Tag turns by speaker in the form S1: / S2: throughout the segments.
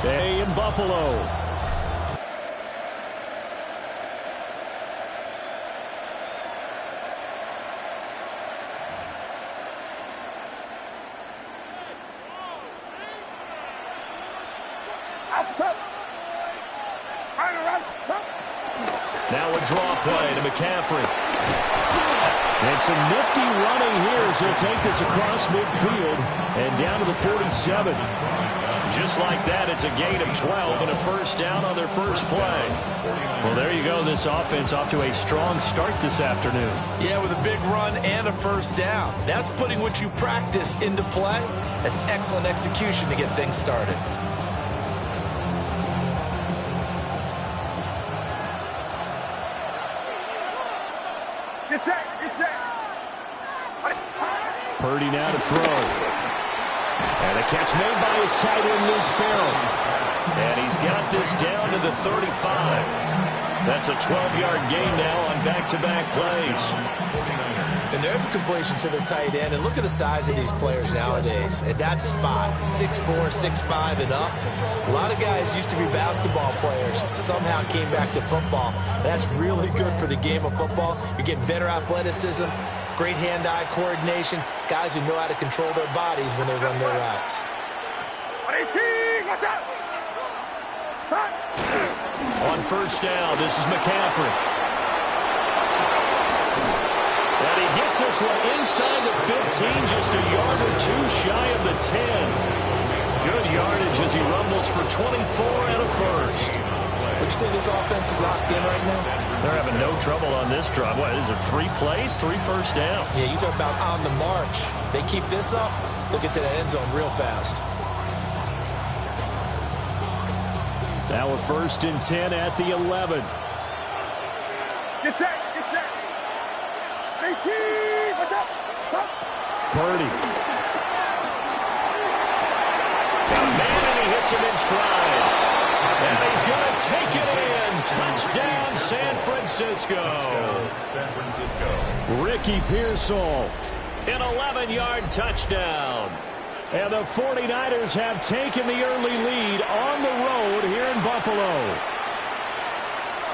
S1: Day in Buffalo. Now a draw play to McCaffrey. And some nifty running here as he'll take this across midfield and down to the 47. Just like that, it's a gain of 12 and a first down on their first play. Well, there you go. This offense off to a strong start this afternoon.
S2: Yeah, with a big run and a first down. That's putting what you practice into play. That's excellent execution to get things started.
S1: Purdy now to throw. And a catch made by his tight end, Luke Farrell. And he's got this down to the 35. That's a 12-yard gain now on back-to-back plays.
S2: And there's a completion to the tight end. And look at the size of these players nowadays. At that spot, 6'4", 6'5", and up. A lot of guys used to be basketball players. Somehow came back to football. That's really good for the game of football. You're getting better athleticism, great hand-eye coordination, guys who know how to control their bodies when they run their routes.
S1: On first down, this is McCaffrey. And he gets this one inside the 15, just a yard or two shy of the 10. Good yardage as he rumbles for 24 and a first.
S2: Would you say this offense is locked in right now?
S1: They're having no trouble on this drive. What, is it 3 plays, 3 first downs?
S2: Yeah, you talk about on the march. They keep this up, they'll get to that end zone real fast.
S1: Now a 1st and 10 at the 11.
S3: Get set, get set. 18, what's up? Stop.
S1: Purdy. And he hits him in stride. And he's going to take it in. Touchdown, San Francisco.
S3: San Francisco.
S1: Ricky Pearsall, an 11-yard touchdown. And the 49ers have taken the early lead on the road here in Buffalo.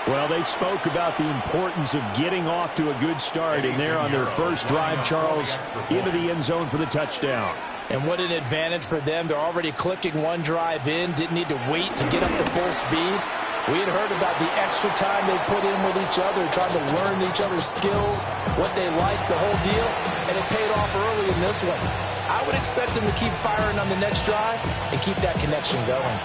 S1: Well, they spoke about the importance of getting off to a good start, and they're on their first drive, Charles, into the end zone for the touchdown.
S2: And what an advantage for them. They're already clicking one drive in, didn't need to wait to get up to full speed. We had heard about the extra time they put in with each other, trying to learn each other's skills, what they like, the whole deal, and it paid off early in this one. I would expect them to keep firing on the next drive and keep that connection going.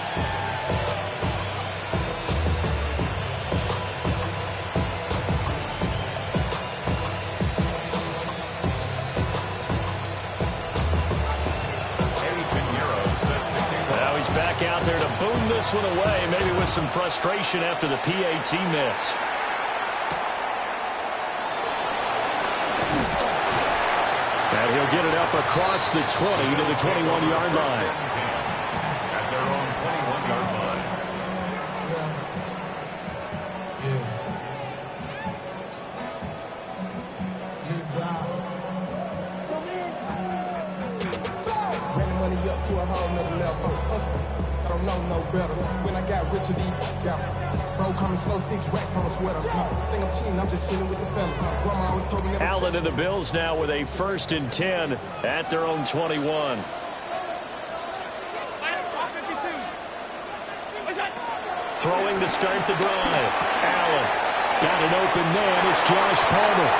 S1: Now he's back out there to boom this one away, maybe with some frustration after the PAT miss. And he'll get it up across the 20 to the 21-yard line.
S3: At their own 21-yard line.
S4: Ran money up to a whole nother level. I don't know no better. When I got rich, bro, coming slow, 6 racks on a sweater. Think I'm cheating, I'm just chilling with the fellas. Grandma always told me never.
S1: Allen and the Bills now with a 1st and 10 at their own 21. Throwing to start the drive. Allen got an open man. It's Josh Palmer.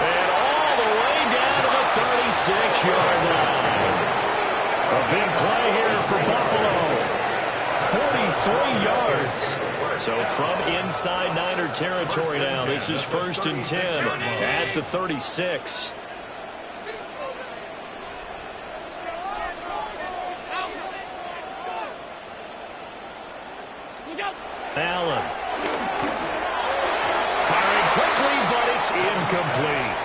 S1: And all the way down to the 36-yard line. A big play here for Buffalo. 43 yards. So from inside Niner territory now, this is 1st and 10 at the 36. Allen. Firing quickly, but it's incomplete.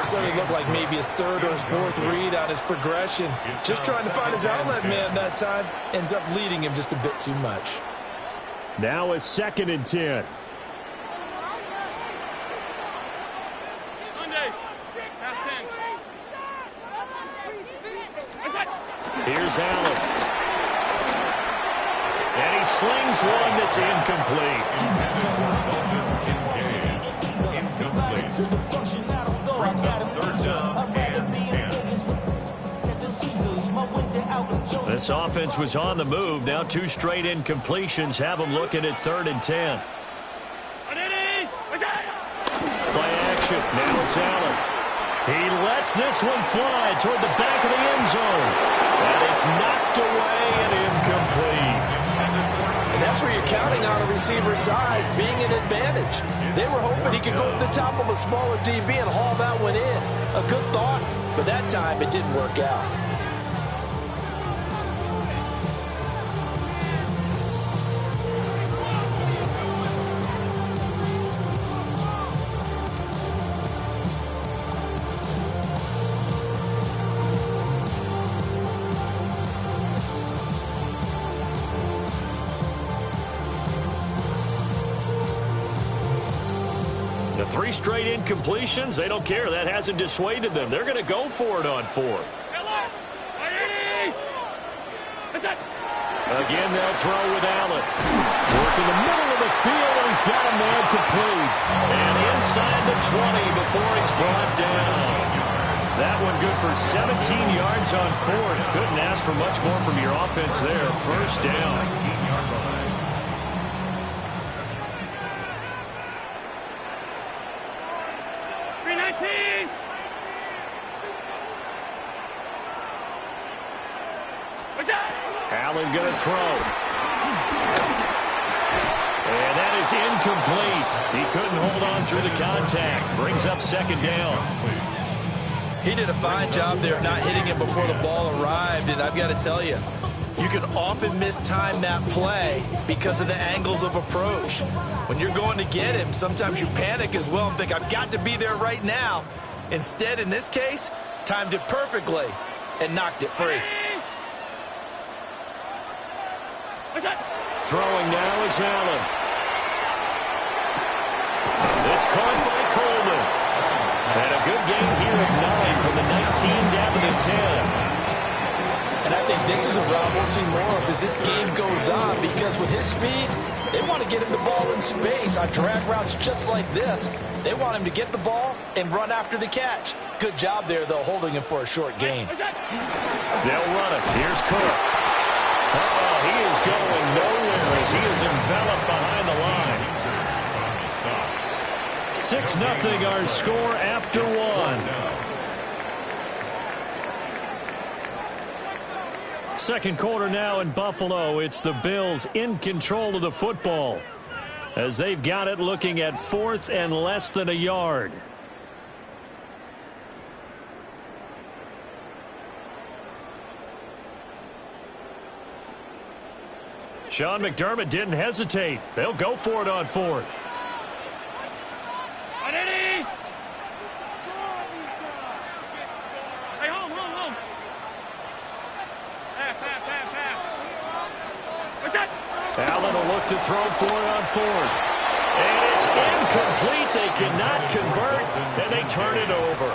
S2: So it looked like maybe his 3rd or his 4th read on his progression. Just trying to find his outlet man that time. Ends up leading him just a bit too much.
S1: Now a 2nd and 10. Here's Allen. And he slings one that's incomplete.
S3: Incomplete. Brings up third down and 10.
S1: This offense was on the move. Now 2 straight incompletions have them looking at 3rd and 10. Play action. Now it's Allen. He lets this one fly toward the back of the end zone. And it's knocked away and incomplete.
S2: And that's where you're counting on a receiver's size being an advantage. They were hoping he could go to the top of a smaller DB and haul that one in. A good thought, but that time it didn't work out.
S1: The 3 straight incompletions, they don't care. That hasn't dissuaded them. They're going to go for it on 4th. Again, they'll throw with Allen. Working the middle of the field, and he's got a man complete. And inside the 20 before he's brought down. That one good for 17 yards on 4th. Couldn't ask for much more from your offense there. First down.
S3: 19-yard line.
S1: Allen going to throw. And that is incomplete. He couldn't hold on through the contact. Brings up 2nd down.
S2: He did a fine job there of not hitting him before the ball arrived, and I've got to tell you, you can often mistime that play because of the angles of approach. When you're going to get him, sometimes you panic as well and think, I've got to be there right now. Instead, in this case, timed it perfectly and knocked it free.
S1: Throwing now is Allen. It's caught by Coleman. And a good gain here of 9 from the 19 down to the 10.
S2: And I think this is a route we'll see more of as this game goes on, because with his speed, they want to get him the ball in space on drag routes just like this. They want him to get the ball and run after the catch. Good job there, though, holding him for a short gain.
S1: They'll run it. Here's Cook. He is going nowhere as he is enveloped behind the line. 6-0 our score after 1. Second quarter now in Buffalo. It's the Bills in control of the football as they've got it looking at 4th and less than a yard. Sean McDermott didn't hesitate. They'll go for it on 4th. Allen will look to throw for it on 4th. And it's incomplete. They cannot convert, and they turn it over.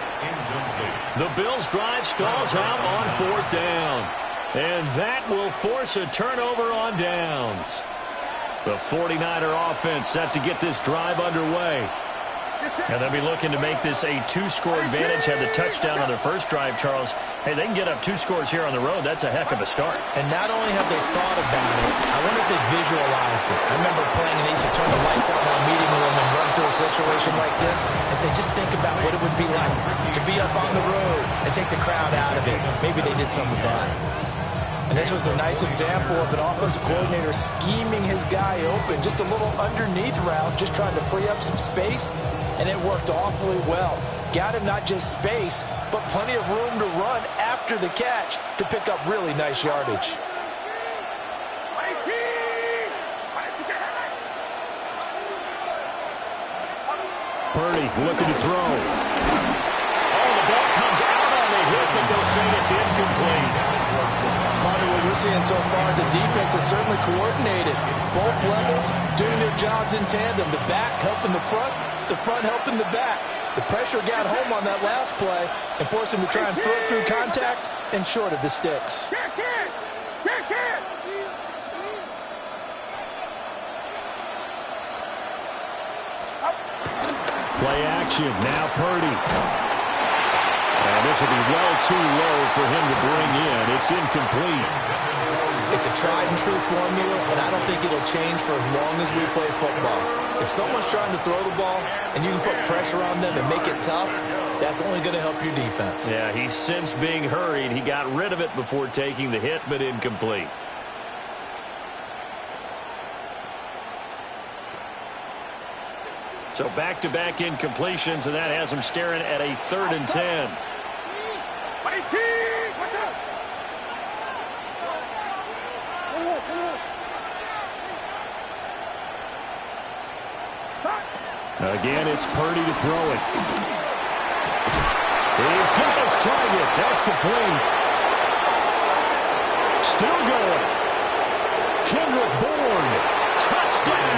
S1: The Bills' drive stalls out on 4th down. And that will force a turnover on downs. The 49er offense set to get this drive underway. And they'll be looking to make this a 2-score advantage. Had the touchdown on their first drive, Charles. Hey, they can get up 2 scores here on the road. That's a heck of a start.
S2: And not only have they thought about it, I wonder if they visualized it. I remember playing and they used to turn the lights out in our meeting room and run to a situation like this and say, just think about what it would be like to be up on the road and take the crowd out of it. Maybe they did some of that. And this was a nice example of an offensive coordinator scheming his guy open. Just a little underneath route, just trying to free up some space, and it worked awfully well. Got him not just space, but plenty of room to run after the catch to pick up really nice yardage.
S1: Purdy looking to throw. Oh, the ball comes out on the hit, but they'll say it's incomplete.
S2: Part of what we're seeing so far is the defense is certainly coordinated. Both levels doing their jobs in tandem. The back helping the front helping the back. The pressure got home on that last play and forced him to try and throw through contact and short of the sticks.
S1: Play action. Now Purdy. And this will be well too low for him to bring in. It's incomplete.
S2: It's a tried and true formula, and I don't think it'll change for as long as we play football. If someone's trying to throw the ball and you can put pressure on them and make it tough, that's only going to help your defense.
S1: Yeah, he's since being hurried. He got rid of it before taking the hit, but incomplete. So back-to-back incompletions, and that has him staring at a 3rd and 10. Again, it's Purdy to throw it. He's got his target. That's complete. Still going. Kendrick Bourne. Touchdown.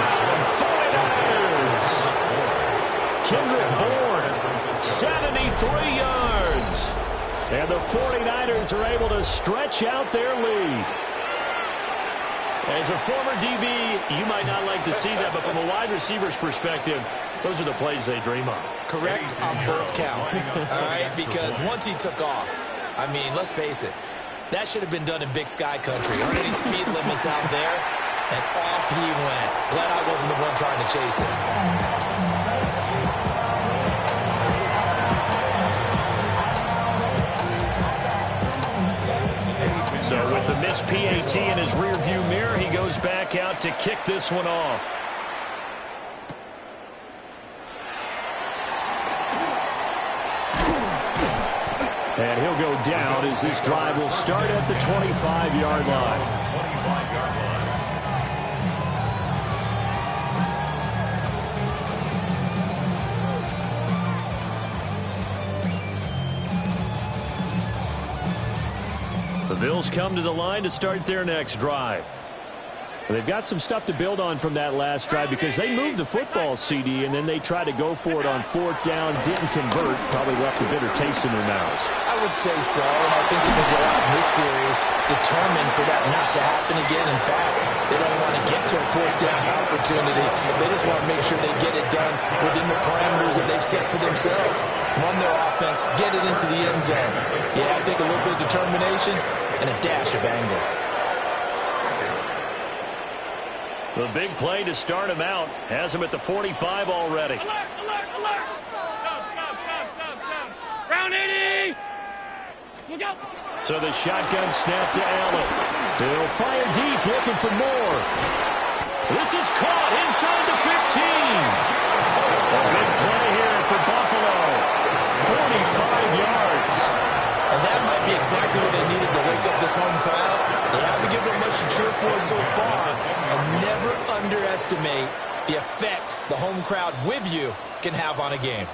S1: 49ers. Kendrick Bourne. 73 yards. And the 49ers are able to stretch out their lead. As a former DB, you might not like to see that, but from a wide receiver's perspective, those are the plays they dream of.
S2: Correct on both counts, all right? Because once he took off, I mean, let's face it, that should have been done in Big Sky country. Aren't any speed limits out there? And off he went. Glad I wasn't the one trying to chase him.
S1: So with the missed PAT in his rearview mirror, he goes back out to kick this one off. And he'll go down as this drive will start at the 25-yard line. The Bills come to the line to start their next drive. They've got some stuff to build on from that last drive because they moved the football, CD, and then they tried to go for it on 4th down, didn't convert, probably left a bitter taste in their mouths.
S2: I would say so, and I think if they go out in this series determined for that not to happen again. In fact, they don't want to get to a 4th down opportunity. They just want to make sure they get it done within the parameters that they've set for themselves. Run their offense, get it into the end zone. Yeah, I think a little bit of determination and a dash of anger.
S1: The big play to start him out has him at the 45 already.
S5: Alert, alert, alert. Stop. Round 80. Look out.
S1: So the shotgun snap to Allen. He'll fire deep, looking for more. This is caught inside the 15. A big play here for Buffalo. 45 yards.
S2: And that might be exactly what they needed to wake up this home crowd. They haven't given them much to cheer for so far. And never underestimate the effect the home crowd with you can have on a game.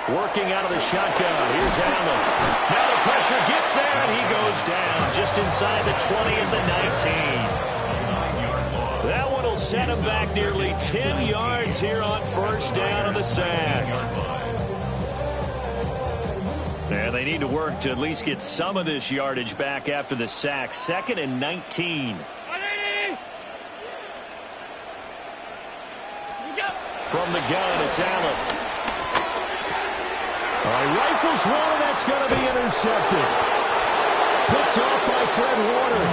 S1: Working out of the shotgun. Here's Allen. Now the pressure gets there, and he goes down just inside the 20 at the 19. That one will set him back nearly 10 yards here on 1st down on the sack. And they need to work to at least get some of this yardage back after the sack. 2nd and 19. From the gun, it's Allen. Rifles one, and that's going to be intercepted. Picked off by Fred Warner.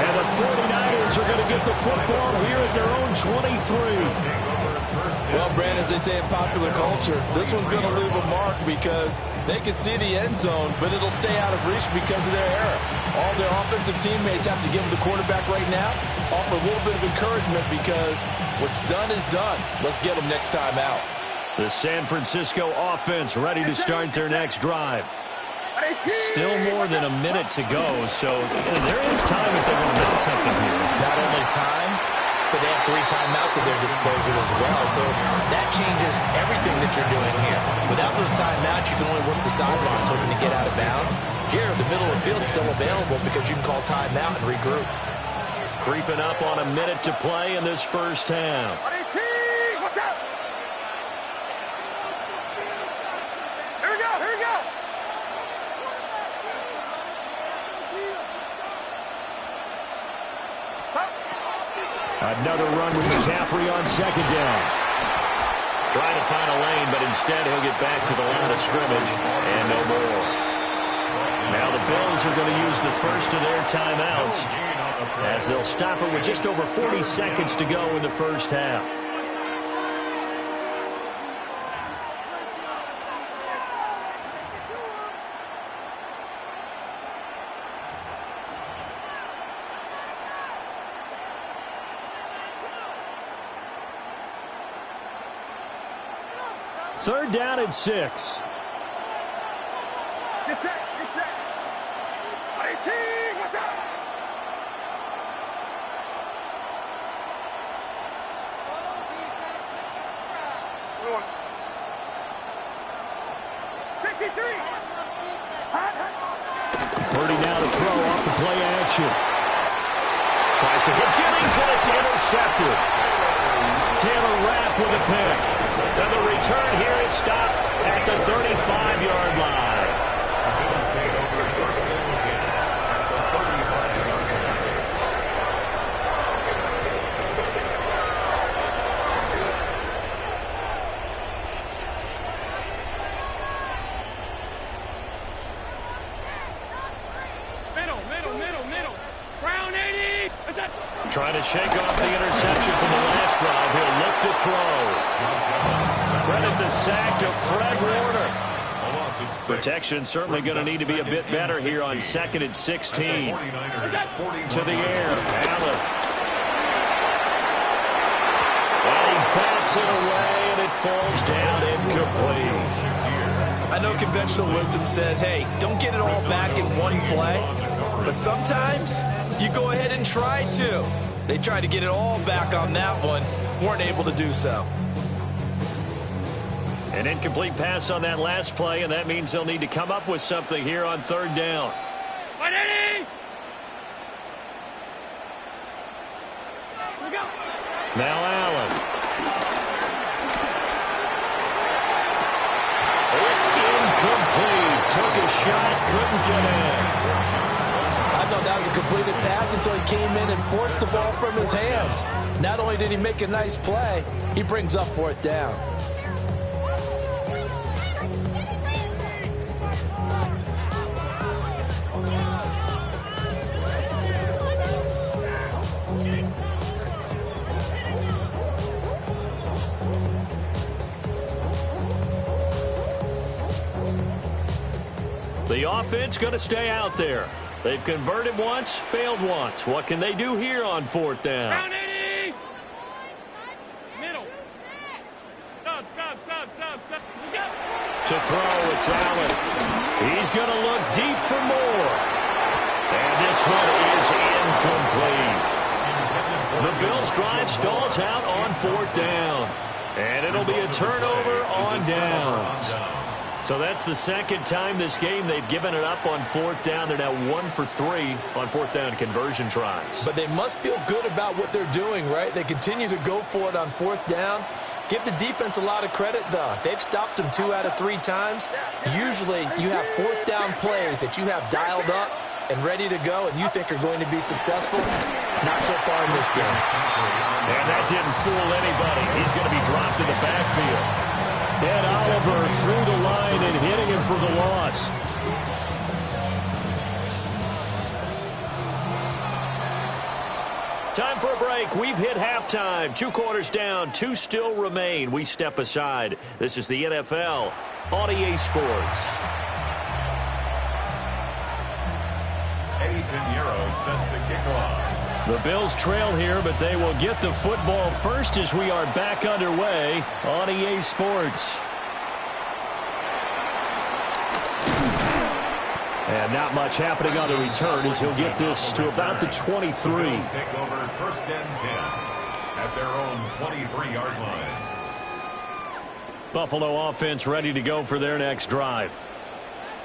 S1: And the 49ers are going to get the football here at their own 23.
S2: Well, Brandon, as they say in popular culture, this one's going to leave a mark because they can see the end zone, but it'll stay out of reach because of their error. All their offensive teammates have to give the quarterback right now, offer a little bit of encouragement because what's done is done. Let's get them next time out.
S1: The San Francisco offense ready to start their next drive. Still more than a minute to go, so there is time if they want to make something here.
S2: Not only time, but they have 3 timeouts at their disposal as well. So that changes everything that you're doing here. Without those timeouts, you can only work the sidelines hoping to get out of bounds. Here, the middle of the field is still available because you can call timeout and regroup.
S1: Creeping up on a minute to play in this first half.
S5: What's up? Here we go, here we go.
S1: Another run with McCaffrey on second down. Trying to find a lane, but instead he'll get back to the line of scrimmage and no more. Now the Bills are going to use the first of their timeouts as they'll stop it with just over 40 seconds to go in the first half. Third down and 6.
S5: Get set, get set. 18, what's up? One. 53.
S1: Purdy now to throw off the play action. Tries to hit Jennings, and it's intercepted. Taylor Rapp with a pick. And the return here is stopped at the 35-yard line.
S3: Bills take over first and 10 at the 35-yard line.
S5: Middle. Brown 80.
S1: Trying to shake off the interception from the last drive. He'll look to throw. Credit the sack to Fred Warner. Protection certainly going to need to be a bit better here on 2nd and 16. To the air. Allen. And he bats it away, and it falls down incomplete.
S2: I know conventional wisdom says, hey, don't get it all back in one play. But sometimes you go ahead and try to. They tried to get it all back on that one. Weren't able to do so.
S1: An incomplete pass on that last play, and that means they'll need to come up with something here on 3rd down.
S5: 180. We go.
S1: Now Allen. It's incomplete. Took a shot, couldn't get in.
S2: I thought that was a completed pass until he came in and forced the ball from his hands. Not only did he make a nice play, he brings up 4th down.
S1: The offense going to stay out there. They've converted once, failed once. What can they do here on 4th down?
S5: Brown 80. Middle. Sub. We go.
S1: To throw, it's Allen. He's going to look deep for more. And this one is incomplete. The Bills' drive stalls out on 4th down. And it'll be a turnover on downs. So that's the second time this game they've given it up on 4th down. They're now 1 for 3 on 4th down conversion tries.
S2: But they must feel good about what they're doing, right? They continue to go for it on 4th down. Give the defense a lot of credit, though. They've stopped them 2 out of 3 times. Usually you have 4th down plays that you have dialed up and ready to go and you think are going to be successful. Not so far in this game.
S1: And that didn't fool anybody. He's going to be dropped in the backfield. Ed Oliver through the line and hitting him for the loss. Time for a break. We've hit halftime. 2 quarters down. 2 still remain. We step aside. This is the NFL on EA Sports.
S3: Eddie Pinheiro set to kick off.
S1: The Bills trail here, but they will get the football first as we are back underway on EA Sports. And not much happening on the return as he'll get this to about the 23.
S3: Bills take over 1st and 10. at their own 23-yard line.
S1: Buffalo offense ready to go for their next drive.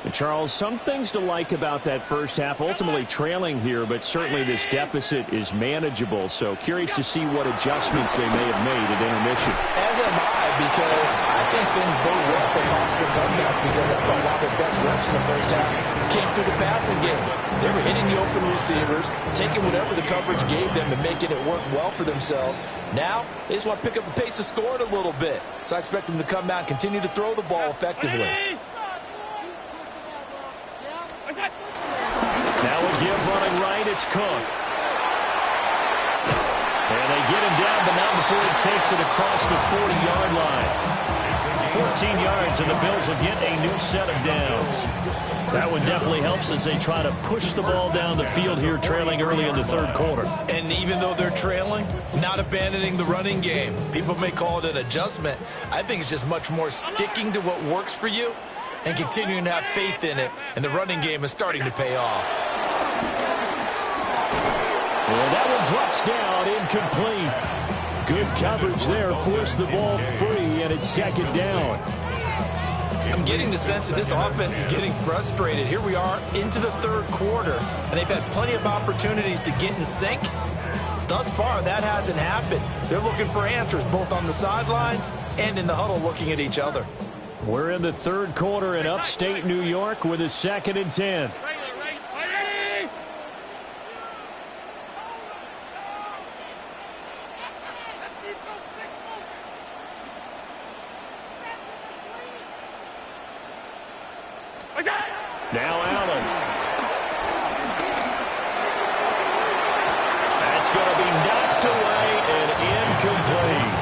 S1: And Charles, some things to like about that first half. Ultimately trailing here, but certainly this deficit is manageable. So curious to see what adjustments they may have made at intermission.
S2: As am I, because I think things bode well for possible comeback, because I thought a lot of their best reps in the first half came through the passing game. They were hitting the open receivers, taking whatever the coverage gave them and making it work well for themselves. Now, they just want to pick up the pace of scoring a little bit. So I expect them to come out and continue to throw the ball effectively.
S1: Now a give running right, it's Cook. And they get him down, but not before he takes it across the 40-yard line. 14 yards, and the Bills will get a new set of downs. That one definitely helps as they try to push the ball down the field here, trailing early in the third quarter.
S2: And even though they're trailing, not abandoning the running game. People may call it an adjustment. I think it's just much more sticking to what works for you and continuing to have faith in it, and the running game is starting to pay off.
S1: And that one drops down, incomplete. Good coverage there, forced the ball free, and it's second down.
S2: I'm getting the sense that this offense is getting frustrated. Here we are into the third quarter, and they've had plenty of opportunities to get in sync. Thus far, that hasn't happened. They're looking for answers both on the sidelines and in the huddle looking at each other.
S1: We're in the third quarter in upstate New York with a 2nd and 10. Now Allen. That's going to be knocked away and incomplete.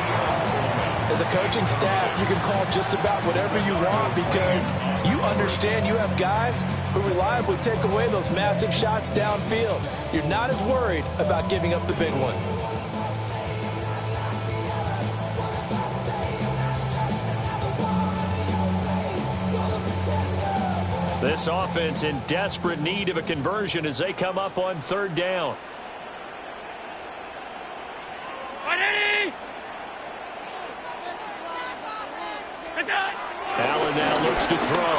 S2: As a coaching staff, you can call just about whatever you want, because you understand you have guys who reliably take away those massive shots downfield. You're not as worried about giving up the big one.
S1: This offense in desperate need of a conversion as they come up on third down. Allen now looks to throw.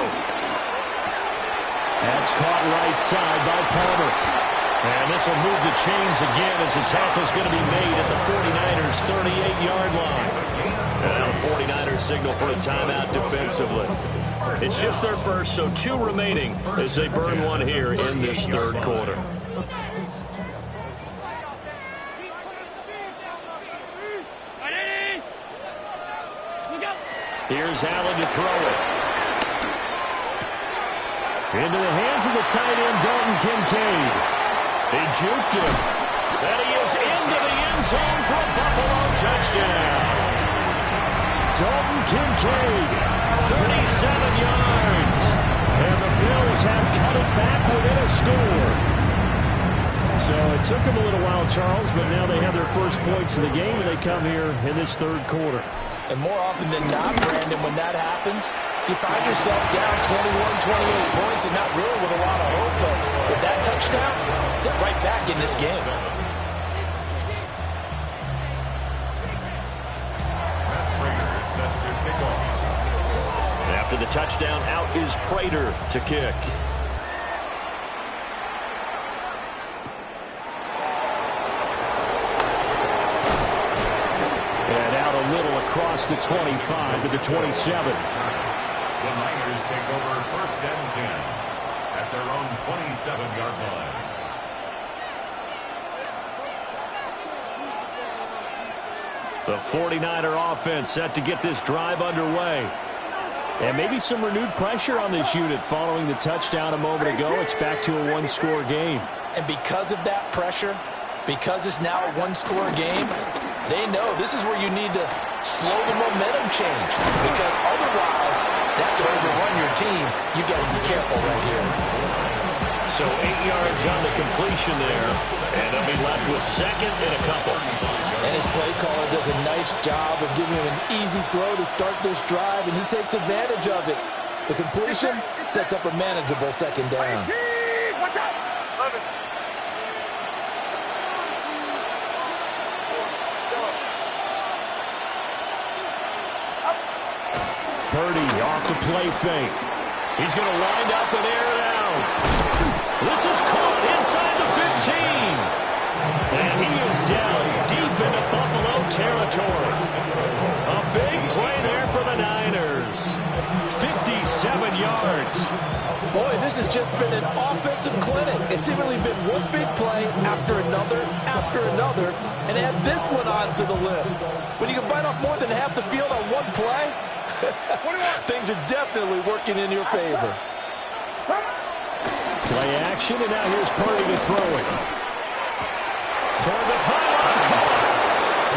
S1: That's caught right side by Palmer. And this will move the chains again as the tackle's going to be made at the 49ers' 38-yard line. And now the 49ers signal for a timeout defensively. It's just their first, so 2 remaining as they burn one here in this third quarter. Here's Allen to throw it. Into the hands of the tight end, Dalton Kincaid. He juked him. And he is into the end zone for a Buffalo touchdown. Dalton Kincaid, 37 yards. And the Bills have cut it back within a score. So it took them a little while, Charles, but now they have their first points of the game, and they come here in this third quarter.
S2: And more often than not, Brandon, when that happens, you find yourself down 21, 28 points and not really with a lot of hope. But with that touchdown, they're right back in this game.
S1: After the touchdown, out is Prater to kick. And out a little across the 25 to the 27.
S3: The Niners take over 1st and 10 at their own 27-yard line.
S1: The 49er offense set to get this drive underway. And maybe some renewed pressure on this unit following the touchdown a moment ago. It's back to a one-score game.
S2: And because of that pressure, because it's now a one-score game, they know this is where you need to slow the momentum change, because otherwise that could overrun your team. You got to be careful right here.
S1: So 8 yards on the completion there, and they'll be left with 2nd and a couple.
S2: And his play caller does a nice job of giving him an easy throw to start this drive, and he takes advantage of it. The completion sets up a manageable 2nd down.
S5: Watch out! Love it.
S1: Purdy off the play fake. He's going to wind up and air it out. This is caught inside the 15. And he is down deep into Buffalo territory. A big play there for the Niners. 57 yards.
S2: Boy, this has just been an offensive clinic. It's seemingly been one big play after another, and add this one on to the list. When you can bite off more than half the field on one play, things are definitely working in your favor.
S1: Play action, and now here's Purdy to throw it. Toward the pylon,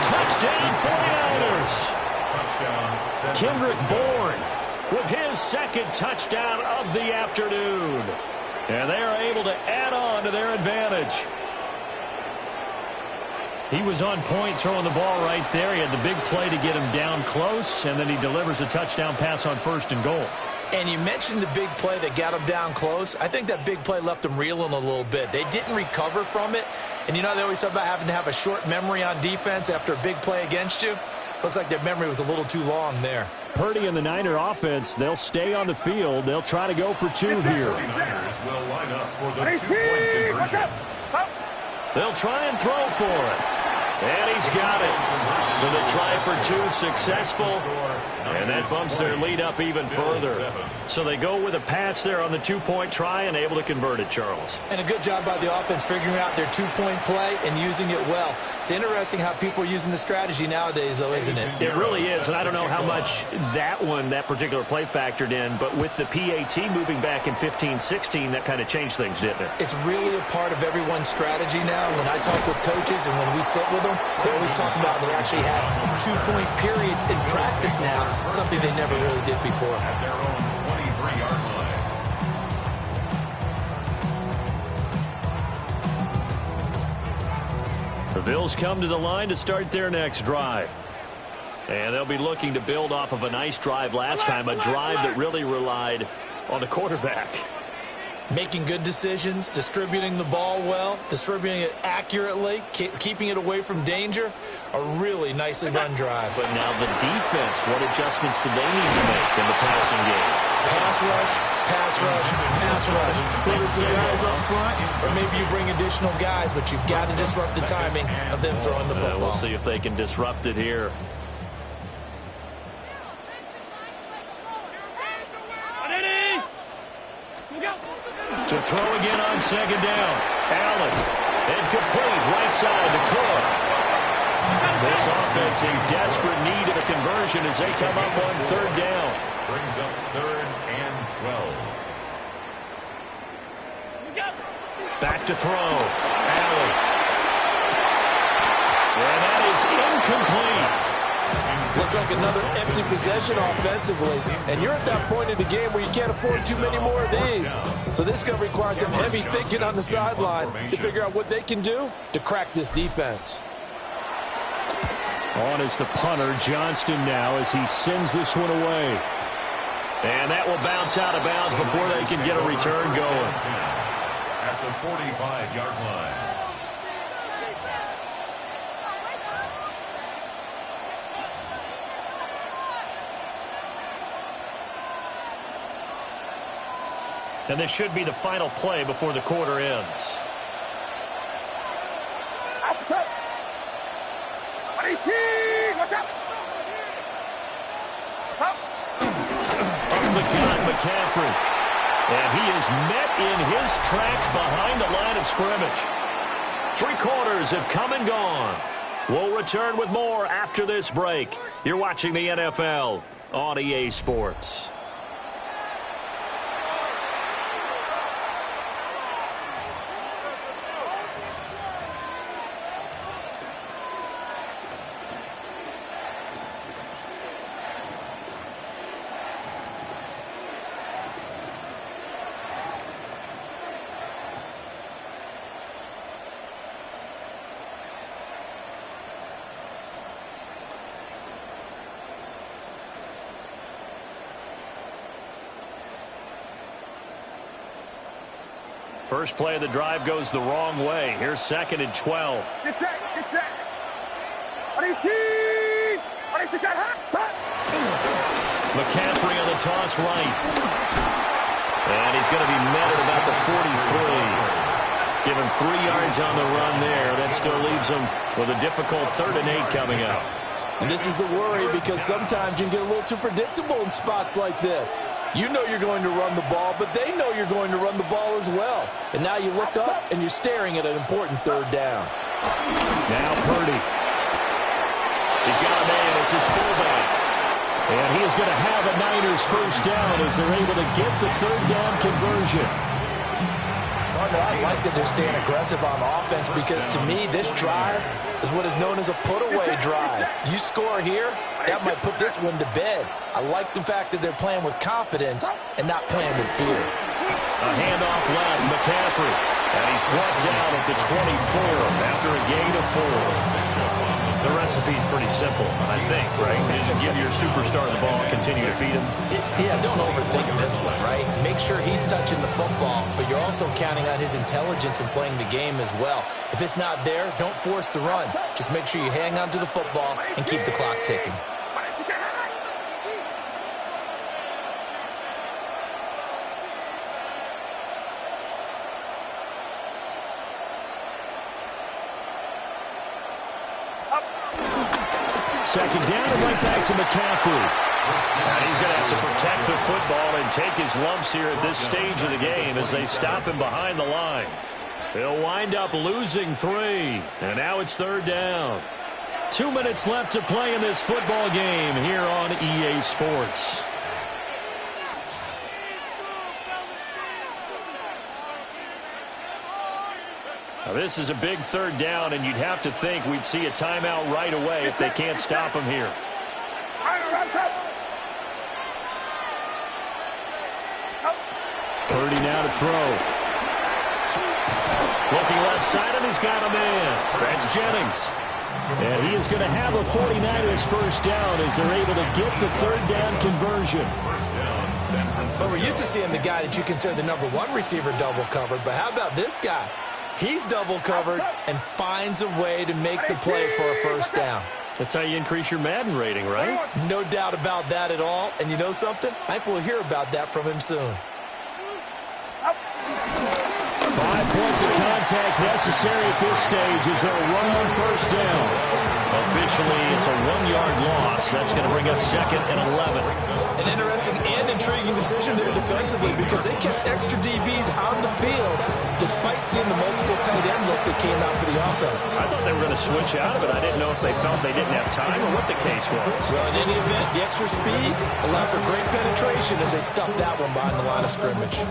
S1: touchdown 49ers.
S3: Touchdown.
S1: Kendrick Bourne with his second touchdown of the afternoon. And they are able to add on to their advantage. He was on point throwing the ball right there. He had the big play to get him down close, and then he delivers a touchdown pass on 1st and goal.
S2: And you mentioned the big play that got him down close. I think that big play left him reeling a little bit. They didn't recover from it. And you know, they always talk about having to have a short memory on defense after a big play against you. Looks like their memory was a little too long there.
S1: Purdy and the Niner offense, they'll stay on the field. They'll try to go for 2 here.
S3: The Niners will line up for the 2-point conversion.
S1: They'll try and throw for it. And he's got it. So they try for 2 successful. And that bumps their lead up even further. So they go with a pass there on the 2-point try and able to convert it, Charles.
S2: And a good job by the offense figuring out their 2-point play and using it well. It's interesting how people are using the strategy nowadays, though, isn't it?
S1: It really is, and I don't know how much that particular play factored in, but with the PAT moving back in 15-16, that kind of changed things, didn't it?
S2: It's really a part of everyone's strategy now. When I talk with coaches and when we sit with them, they always talk about they actually have 2-point periods in practice now, something they never really did before.
S3: At their own 23-yard line.
S1: The Bills come to the line to start their next drive. And they'll be looking to build off of a nice drive last time, a drive that really relied on the quarterback.
S2: Making good decisions, distributing the ball well, distributing it accurately, keeping it away from danger. A really nicely run drive.
S1: But now the defense, what adjustments do they need to make in the passing game?
S2: Pass rush, pass rush, pass rush. Whether it's the guys up front or maybe you bring additional guys, but you've got to disrupt the timing of them throwing the football.
S1: We'll see if they can disrupt it here. To throw again on 2nd down. Allen. Incomplete. Right side to Cook. This offense in desperate need of a conversion as they come up on 3rd down.
S3: Brings up 3rd and 12.
S1: Back to throw. Allen. And that is incomplete.
S2: Looks like another empty possession offensively. And you're at that point in the game where you can't afford too many more of these. So this is going to require some heavy thinking on the sideline to figure out what they can do to crack this defense.
S1: On is the punter, Johnston, now as he sends this one away. And that will bounce out of bounds before they can get a return going.
S3: At the 45-yard line.
S1: And this should be the final play before the quarter ends.
S5: Opposite. 18. Watch out.
S1: Up the gun, McCaffrey. And he is met in his tracks behind the line of scrimmage. 3 quarters have come and gone. We'll return with more after this break. You're watching the NFL on EA Sports. First play of the drive goes the wrong way. Here's 2nd and 12.
S5: Get set. Get set. 18.
S1: McCaffrey on the toss right. And he's going to be met at about the 43. Give him 3 yards on the run there. That still leaves him with a difficult 3rd and 8 coming up.
S2: And this is the worry, because sometimes you can get a little too predictable in spots like this. You know you're going to run the ball, but they know you're going to run the ball as well. And now you look up and you're staring at an important 3rd down.
S1: Now Purdy. He's got a man. It's his fullback. And he is going to have a Niners first down as they're able to get the 3rd down conversion.
S2: I like that they're staying aggressive on offense, because to me this drive is what is known as a put-away drive. You score here, that might put this one to bed. I like the fact that they're playing with confidence and not playing with fear.
S1: A handoff left, McCaffrey. And he's plugged out at the 24 after a gain of 4. The recipe's pretty simple, I think, right? Just give your superstar the ball, continue to feed him.
S2: Yeah, don't overthink this one, right? Make sure he's touching the football, but you're also counting on his intelligence in playing the game as well. If it's not there, don't force the run. Just make sure you hang on to the football and keep the clock ticking.
S1: Second down and right back to McCaffrey. And he's going to have to protect the football and take his lumps here at this stage of the game as they stop him behind the line. He'll wind up losing 3. And now it's 3rd down. 2 minutes left to play in this football game here on EA Sports. Now, this is a big 3rd down, and you'd have to think we'd see a timeout right away if they can't stop him here. Purdy now to throw. Looking left side, and he's got a man. That's Jennings. And he is going to have a 49ers first down as they're able to get the 3rd down conversion.
S2: Well, we're used to seeing the guy that you consider the #1 receiver double covered, but how about this guy? He's double covered and finds a way to make the play for a first down.
S1: That's how you increase your Madden rating, right?
S2: No doubt about that at all. And you know something? I think we'll hear about that from him soon.
S1: 5 points of contact necessary at this stage as they'll run on first down. Officially, it's a 1-yard loss. That's going to bring up 2nd and 11.
S2: An interesting and intriguing decision there defensively, because they kept extra DBs on the field despite seeing the multiple tight end look that came out for the offense.
S1: I thought they were going to switch out of it. I didn't know if they felt they didn't have time or what the case was.
S2: Well, in any event, the extra speed allowed for great penetration as they stuffed that one behind the line of scrimmage.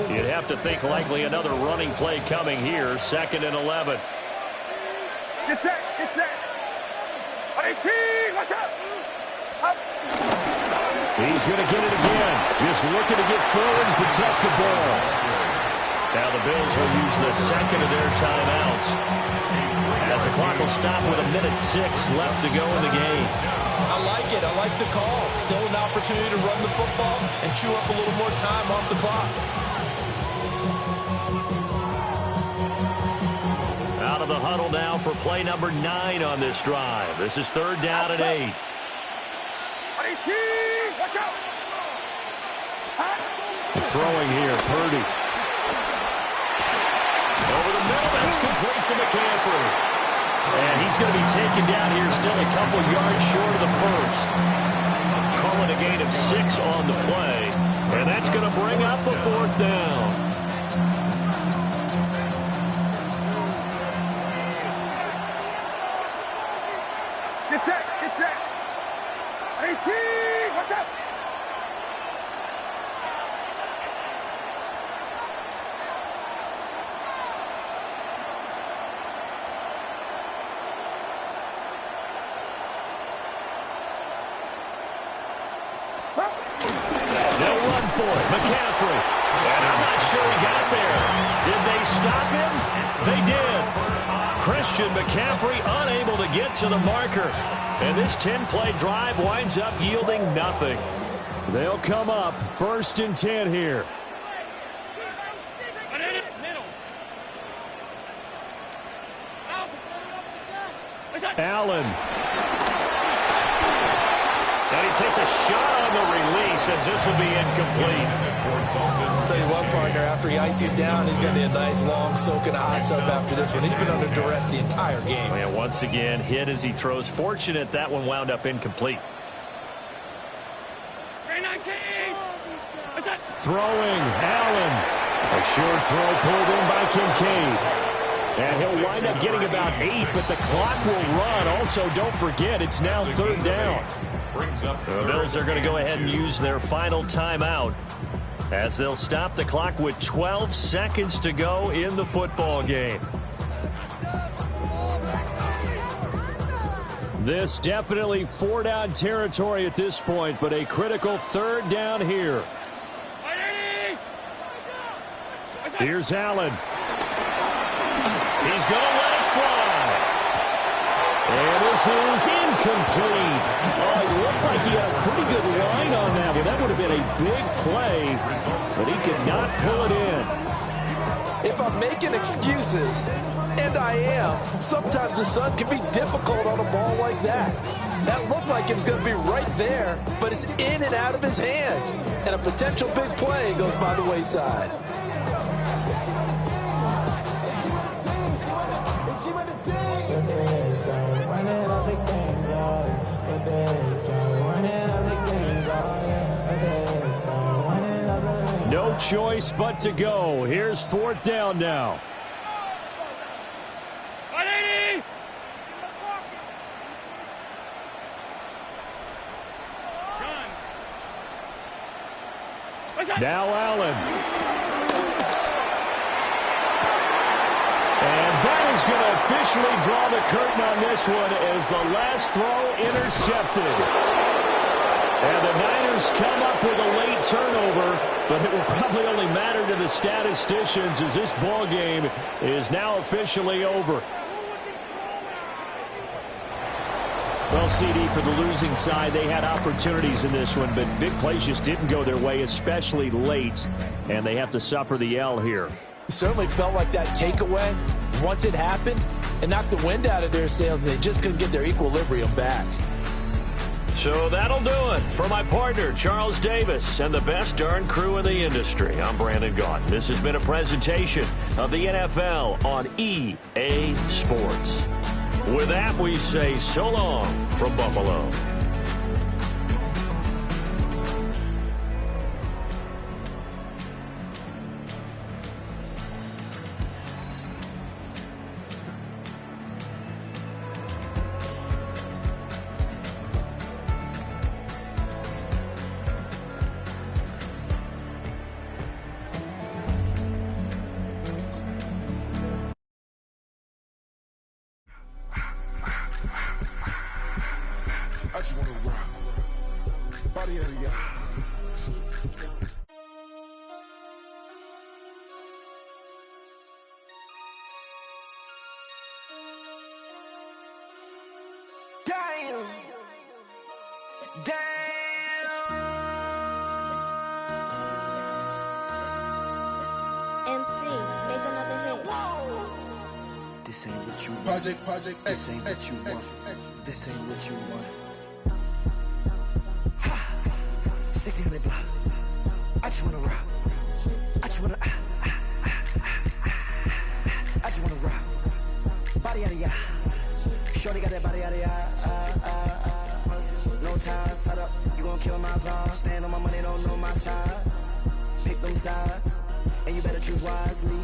S1: You'd have to think likely another running play coming here. 2nd and 11.
S5: Get set, get set. 18, watch out.
S1: He's going to get it again. Just looking to get forward and protect the ball. Now the Bills will use the 2nd of their timeouts as the clock will stop with 1:06 left to go in the game.
S2: I like it. I like the call. Still an opportunity to run the football and chew up a little more time off the clock.
S1: Out of the huddle now for play number 9 on this drive. This is 3rd down and 8.
S5: 18, watch out.
S1: Throwing here, Purdy. Over the middle, that's complete to McCaffrey. And he's going to be taken down here still a couple yards short of the first. Calling a gain of 6 on the play. And that's going to bring up a 4th down.
S5: Get set, get set. 18, watch out.
S1: They'll run for it. McCaffrey. And I'm not sure he got there. Did they stop him? They did. Christian McCaffrey unable to get to the marker. And this 10-play drive winds up yielding nothing. They'll come up 1st and 10 here. Allen. And he takes a shot on the release as this will be incomplete.
S2: I'll tell you what, partner, after he ices down, he's going to be a nice, long soak in a hot tub after this one. He's been under duress the entire game.
S1: And once again, hit as he throws. Fortunate that one wound up incomplete. Throwing, Allen. A short throw pulled in by Kincaid. And he'll wind up getting about 8, but the clock will run. Also, don't forget, it's now third down. The Bills are going to go ahead and use their final timeout as they'll stop the clock with 12 seconds to go in the football game. This definitely 4-down territory at this point, but a critical third down here. Here's Allen. He's going to let it fly. And this is incomplete. Oh, it looked like he had a pretty good line on that one. That would have been a big play, but he could not pull it in.
S2: If I'm making excuses, and I am, sometimes the sun can be difficult on a ball like that. That looked like it was going to be right there, but it's in and out of his hands. And a potential big play goes by the wayside.
S1: No choice but to go. Here's fourth down now. Now Allen. And that is going to officially draw the curtain on this one as the last throw intercepted. And the Niners come up with a late turnover, but it will probably only matter to the statisticians as this ball game is now officially over. Well, CD, for the losing side, they had opportunities in this one, but big plays just didn't go their way, especially late, and they have to suffer the L here.
S2: It certainly felt like that takeaway, once it happened, it knocked the wind out of their sails, and they just couldn't get their equilibrium back.
S1: So that'll do it for my partner, Charles Davis, and the best darn crew in the industry. I'm Brandon Gaudin. This has been a presentation of the NFL on EA Sports. With that, we say so long from Buffalo.
S6: I just wanna rock. Body out of y'all.
S7: Damn.
S8: MC, make another hit.
S7: This ain't what you want.
S6: Project
S7: This ain't what you want. This ain't what you want. 1600 block. I just wanna rock. I just wanna. I just wanna rock. Body out of ya. Shorty got that body out of ya. No time, set up. You gon' kill my vibe. Stand on my money, don't know my size. Pick them sides, and you better choose wisely.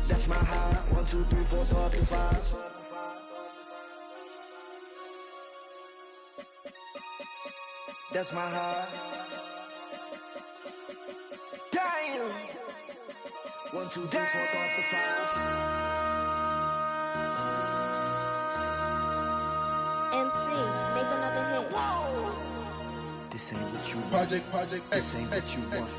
S7: That's my high. 1, 2, 3, 4, 4, 5. That's my high. Damn. 1, 2, 3, 4, 5.
S8: MC, make another hit.
S7: This ain't what you want.
S6: Project
S7: This ain't what you want.